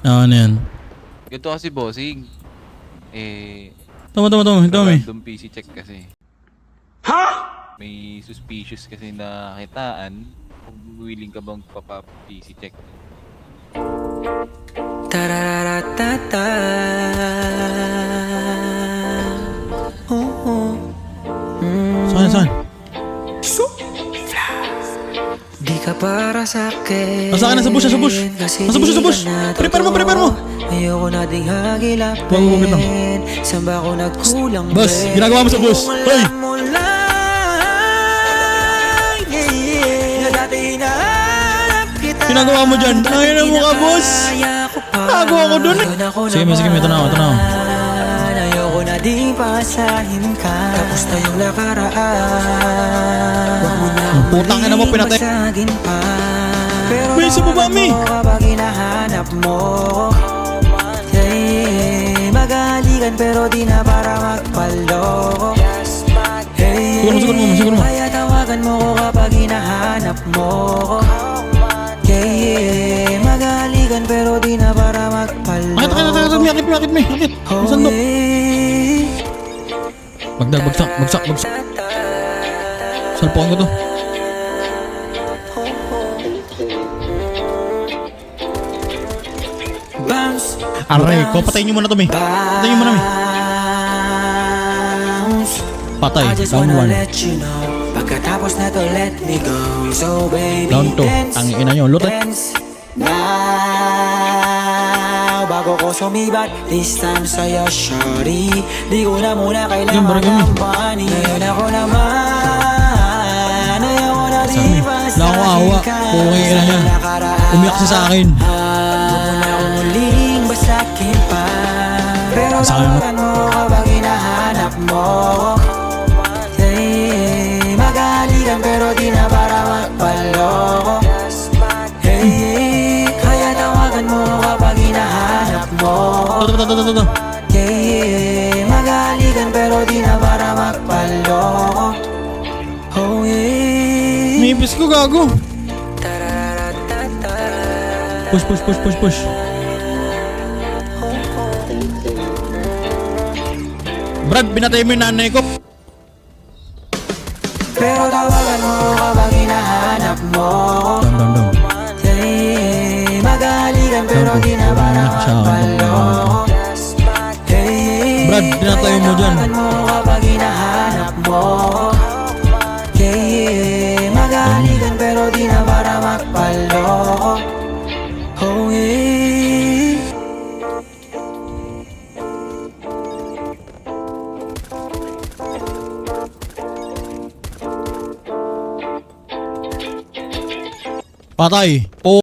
Ano yan? Ganito kasi bossing. Tama. Random PC check kasi. May suspicious kasi na kitaan. Kung willing ka bang papa-PC check? Tararatata. Saan? Di ka para sa'kin. Nasa akin, nasa bush. Nasa bush. Prepare mo. Ayoko na ding hagilapin. Wag lang. Saan ba ako nagkulang? Boss, ginagawa mo sa bush. Hoy! Ginagawa mo dyan. Tangina mo ka, boss. Tago ako dun eh. Sige, ito na ako. Ayoko na di pasahin ka. Tapos na yung nakaraan. Huwag mo na Putang ina mo, pinatay. basagin pa. Pero May isa pa ba, Mi? kapag hinahanap mo, yeah, magalikan pero di na para magpaloko. Siguro mo. Kaya tawagan mo ko kapag hinahanap mo. Yeah, magalikan pero di na para magpaloko. Akit, may. Ang sandok. Bagsak. Salpukan ko to. Bounce, Aray ko, patayin nyo muna to, Mi. Patayin nyo muna, Mi. bounce. Patay, I just down wanna 1. let you know. Pagkatapos na to, let me go. So baby, Down 2. dance, Tangina nyo, loot eh. dance now. Bago ko sumibat, this time sa'yo, shorty. Di ko na muna Yan, kailangan barangay mo. ng money. Ngayon ako naman, ayoko na di Wala akong awa. Pungay na niya. Umiyak siya sa akin. Huwag mo na akong muling basakin pa. Pero Sa akin mo. tawagan mo kapag hinahanap mo. Hey, magalikan pero di na para magpaloko. Hey, kaya tawagan mo kapag hinahanap mo. Ito. Yeah, magalikan pero di na para magpaloko. Oh yeah. Nipis ko, gago. Push. Brad, binatay mo yung nanay ko. Pero tawagan mo kapag hinahanap mo. Down. Hey, magalikan pero di na para magpaloko. Hey, Brad, dinatayo mo dyan. tawagan mo kapag hinahanap mo. Hey, magalikan pero di na para magpaloko. Oh yeah. Patay.